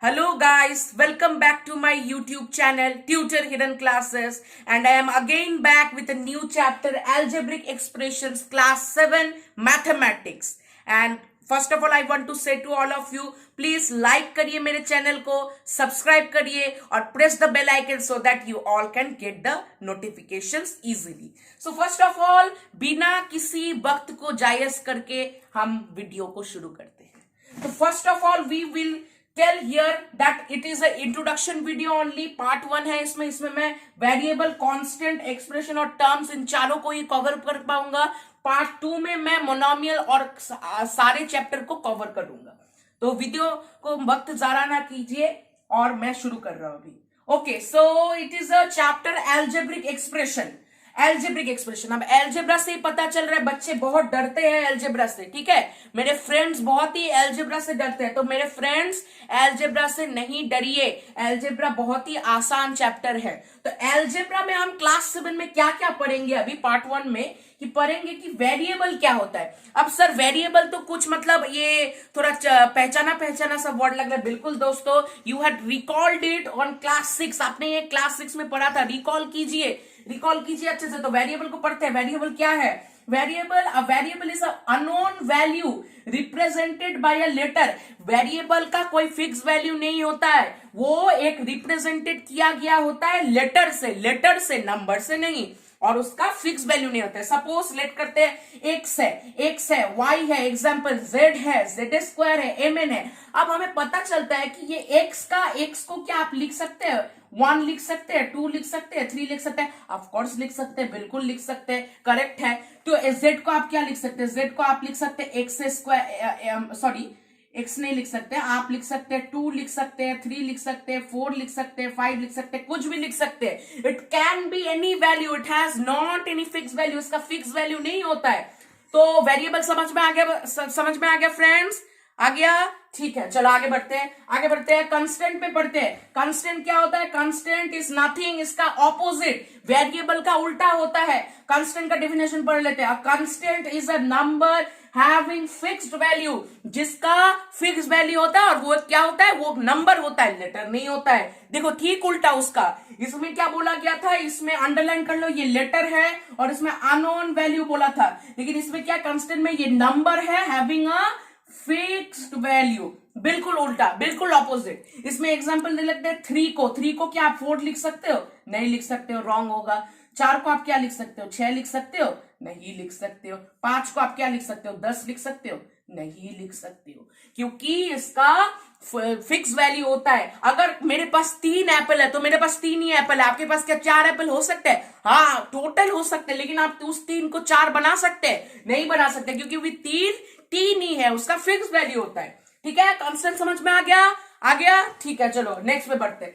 Hello guys, welcome back to my YouTube channel Tutor Hidden Classes, and I am again back with a new chapter, Algebraic Expressions, Class 7 Mathematics. And first of all I want to say to all of you, please like करिए मेरे channel को, subscribe करिए और press the bell icon so that you all can get the notifications easily. So first of all, बिना किसी वक्त को जायज करके हम वीडियो को शुरू करते हैं. So first of all we will tell here that it is a introduction video only. Part 1 है इसमें मैं वेरिएबल, कांस्टेंट, एक्सप्रेशन और टर्म्स इन चारों को ही कवर कर पाऊंगा. पार्ट 2 में मैं मोनोमियल और सारे चैप्टर को कवर करूंगा. तो वीडियो को वक्त जाया ना कीजिए और मैं शुरू कर रहा हूं अभी. Okay, so it is a chapter algebraic expression. Algebraic expression. अब एल्जेब्रा से ही पता चल रहा है बच्चे बहुत डरते हैं एल्जेब्रा से. ठीक है, मेरे फ्रेंड्स बहुत ही एल्जेब्रा से डरते हैं, तो मेरे फ्रेंड्स एल्जेब्रा से नहीं डरिए. एल्जेब्रा बहुत ही आसान चैप्टर है. तो एल्जेब्रा में हम क्लास 7 में क्या क्या पढ़ेंगे अभी पार्ट 1 में, कि पढ़ेंगे कि वेरिएबल क्या होता है. अब सर वेरिएबल तो कुछ मतलब ये थोड़ा पहचाना सा वर्ड लग रहा है. बिल्कुल दोस्तों, you had recalled it on class 6. आपने ये क्लास 6 में पढ़ा था. रिकॉल कीजिए अच्छे से. तो वेरिएबल को पढ़ते हैं. वेरिएबल क्या है? Variable is unknown value represented by a letter. Variable का कोई फिक्स वैल्यू नहीं होता है, वो एक रिप्रेजेंटेड किया गया होता है लेटर से, नंबर से नहीं, और उसका फिक्स वैल्यू नहीं होता है. सपोज लेट करते हैं एक्स है, वाई है, एग्जाम्पल जेड है, जेड स्क्वायर है, एम एन है. अब हमें पता चलता है कि ये एक्स को क्या आप लिख सकते हैं? 1 लिख सकते हैं, 2 लिख सकते हैं, 3 लिख सकते हैं, ऑफकोर्स लिख सकते हैं, बिल्कुल लिख सकते हैं, करेक्ट है. तो जेड को आप क्या लिख सकते हैं? जेड को आप लिख सकते हैं एक्स स्क्वायर, एक्स नहीं लिख सकते, आप लिख सकते हैं 2 लिख सकते हैं, 3 लिख सकते हैं, 4 लिख सकते हैं, 5 लिख सकते हैं, कुछ भी लिख सकते हैं. It can be any value, it has not any fix value. इसका फिक्स वैल्यू नहीं होता है. तो वेरिएबल समझ में आ गया फ्रेंड्स? आ गया? ठीक है, चलो आगे बढ़ते हैं. कांस्टेंट पे पढ़ते हैं. कांस्टेंट क्या होता है? कांस्टेंट इज नथिंग, इसका ऑपोजिट वेरिएबल का उल्टा होता है. कांस्टेंट का डेफिनेशन पढ़ लेते हैं. Constant is a number having fixed value, जिसका फिक्स वैल्यू होता है, और वो क्या होता है? वो नंबर होता है, लेटर नहीं होता है. देखो ठीक उल्टा उसका. इसमें क्या बोला गया था? इसमें अंडरलाइन कर लो, ये लेटर है, और इसमें अननोन वैल्यू बोला था. लेकिन इसमें क्या? कांस्टेंट में ये नंबर है हैविंग अ फिक्स्ड वैल्यू. बिल्कुल उल्टा, बिल्कुल ऑपोजिट. इसमें एग्जांपल दे लेते हैं. 3 को क्या आप 4 लिख सकते हो? नहीं लिख सकते हो, रॉन्ग होगा. 4 को आप क्या लिख सकते हो? 6 लिख सकते हो? नहीं लिख सकते हो. 5 को आप क्या लिख सकते हो? 10 लिख सकते हो? नहीं लिख सकते हो, क्योंकि इसका फिक्स वैल्यू होता है. अगर मेरे पास 3 एप्पल है तो मेरे पास 3 ही एप्पल है. आपके पास क्या 4 एप्पल हो सकते हैं? हाँ, टोटल हो सकते हैं, लेकिन आप उस 3 को 4 बना सकते हैं? नहीं बना सकते, क्योंकि वो 3 ही है, उसका फिक्स वैल्यू होता है. ठीक है, कॉन्सेप्ट समझ में आ गया. ठीक है, चलो नेक्स्ट पे बढ़ते हैं.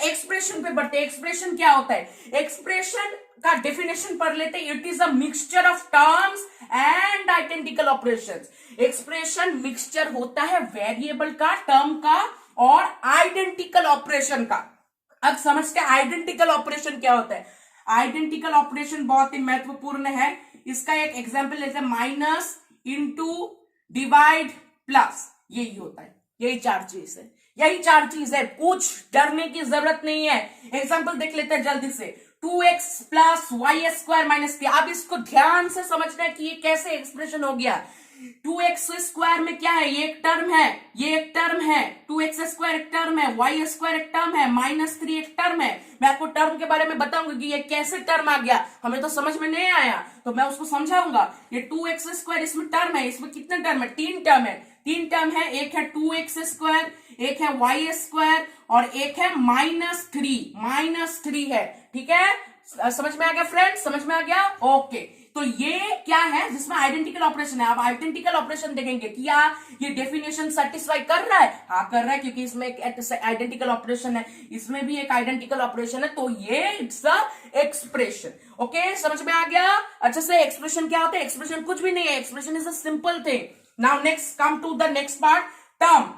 एक्सप्रेशन पे बढ़ते हैं. एक्सप्रेशन क्या होता है? एक्सप्रेशन का डेफिनेशन पढ़ लेते हैं. It is a mixture of terms and identical operations. Expression mixture होता है वेरिएबल का, टर्म का और आइडेंटिकल ऑपरेशन का. अब समझते हैं आइडेंटिकल ऑपरेशन क्या होता है. आइडेंटिकल ऑपरेशन बहुत ही महत्वपूर्ण है. इसका एक एग्जाम्पल लेते हैं. Minus, into, divide, plus. यही होता है, यही चार चीज है. कुछ डरने की जरूरत नहीं है. एग्जाम्पल देख लेते हैं जल्दी से. 2x plus Y square minus 3. अब इसको ध्यान से समझना है कि ये कैसे एक्सप्रेशन हो गया. 2x स्क्वायर में क्या है? ये एक टर्म है, ये एक टर्म है. 2x स्क्वायर एक टर्म है, वाई स्क्वायर एक टर्म है, -3 एक टर्म है. मैं आपको टर्म के बारे में बताऊंगा कि ये कैसे टर्म आ गया. हमें तो समझ में नहीं आया, तो मैं उसको समझाऊंगा. ये 2x स्क्वायर इसमें टर्म है. इसमें कितने टर्म है? 3 टर्म है. एक है 2x स्क्वायर, एक है वाई स्क्वायर, और एक है -3 है. ठीक है, समझ में आ गया फ्रेंड्स? समझ में आ गया? ओके. तो ये क्या है? जिसमें आइडेंटिकल ऑपरेशन है. आप आइडेंटिकल ऑपरेशन देखेंगे कि या ये डेफिनेशन सेटिस्फाई कर रहा है. हाँ कर रहा है, क्योंकि इसमें एक आइडेंटिकल ऑपरेशन है, इसमें भी एक आइडेंटिकल ऑपरेशन है. तो ये इट्स अ एक्सप्रेशन. ओके, समझ में आ गया अच्छे से? एक्सप्रेशन क्या होता है? एक्सप्रेशन कुछ भी नहीं है. Expression is a simple thing. Now next, come to the next part, term.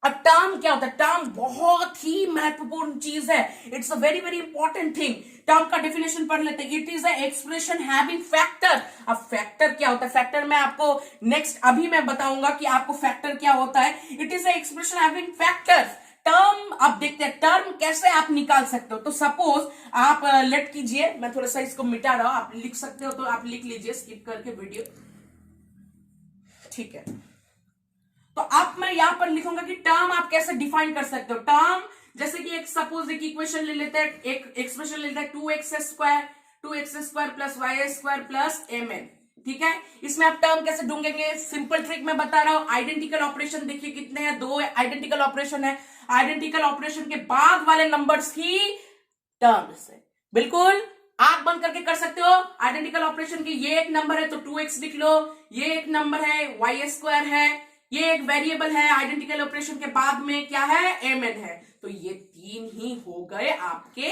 अब टर्म क्या होता है? टर्म बहुत ही महत्वपूर्ण चीज है. It's a very very important thing. Term का डेफिनेशन पढ़ लेते हैं। It is a expression having factor. अब फैक्टर क्या होता है? फैक्टर में आपको नेक्स्ट अभी मैं बताऊंगा कि आपको फैक्टर क्या होता है। It is a expression having factor. Term अब देखते हैं टर्म कैसे आप निकाल सकते हो। तो सपोज आप लेट कीजिए, मैं थोड़ा सा इसको मिटा रहा हूं, आप लिख सकते हो तो आप लिख लीजिए स्किप करके वीडियो, ठीक है। तो अब मैं यहां पर लिखूंगा कि टर्म आप कैसे डिफाइन कर सकते हो। टर्म जैसे कि एक सपोज एक इक्वेशन ले लेते हैं, एक एक्सप्रेशन ले लेते हैं 2x² plus y² plus mn, ठीक है। इसमें आप टर्म कैसे ढूंढेंगे? सिंपल ट्रिक मैं बता रहा हूं। आइडेंटिकल ऑपरेशन देखिए कितने हैं, 2 आइडेंटिकल ऑपरेशन है। आइडेंटिकल ऑपरेशन के बाद वाले नंबर्स ही टर्म्स है। बिल्कुल आप बंद करके कर सकते हो आइडेंटिकल ऑपरेशन के। ये एक नंबर है तो 2x लिख लो, ये एक नंबर है y² है, ये एक वेरिएबल है, आइडेंटिकल ऑपरेशन के बाद में क्या है? mn है। तो ये 3 ही हो गए आपके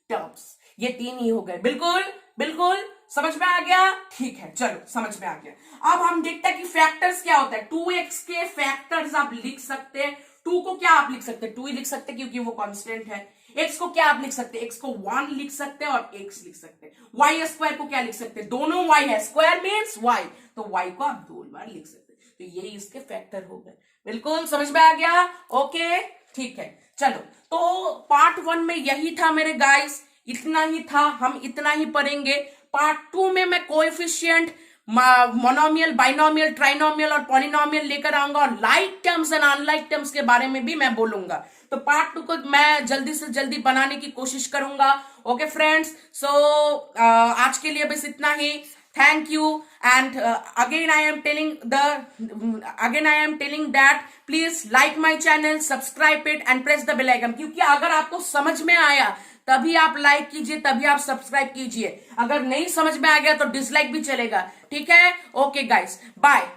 टर्म्स, ये 3 ही हो गए। बिल्कुल बिल्कुल समझ में आ गया? ठीक है, चलो समझ में आ गया। अब हम देखते हैं कि फैक्टर्स क्या होता है। 2x के फैक्टर्स आप लिख सकते हैं। 2 को क्या आप लिख सकते हैं? 2 ही लिख सकते हैं क्योंकि वो कांस्टेंट है। x को क्या आप लिख सकते हैं? x को 1 लिख सकते हैं और x लिख सकते हैं। y² को क्या लिख सकते हैं? दोनों y है, स्क्वायर मीन्स y, तो y को आप 2 बार लिख सकते हैं। तो यही इसके फैक्टर हो गए। बिल्कुल समझ में आ गया? ओके ठीक है, चलो तो पार्ट 1 में यही था मेरे गाइस, इतना ही था, हम इतना ही पढ़ेंगे। पार्ट 2 में मैं कोएफिशिएंट, मोनोमियल, बाइनोमियल, ट्राइनोमियल और पॉलिनोमियल लेकर आऊंगा और like terms and unlike terms के बारे में भी मैं बोलूंगा। तो पार्ट 2 को मैं जल्दी से जल्दी बनाने की कोशिश करूंगा। ओके फ्रेंड्स, सो आज के लिए बस इतना ही। Thank you, and again I am telling that please like my channel, subscribe it and press the bell icon। क्योंकि अगर आपको समझ में आया तभी आप लाइक कीजिए, तभी आप सब्सक्राइब कीजिए। अगर नहीं समझ में आ गया तो डिसलाइक भी चलेगा, ठीक है। Okay guys, bye.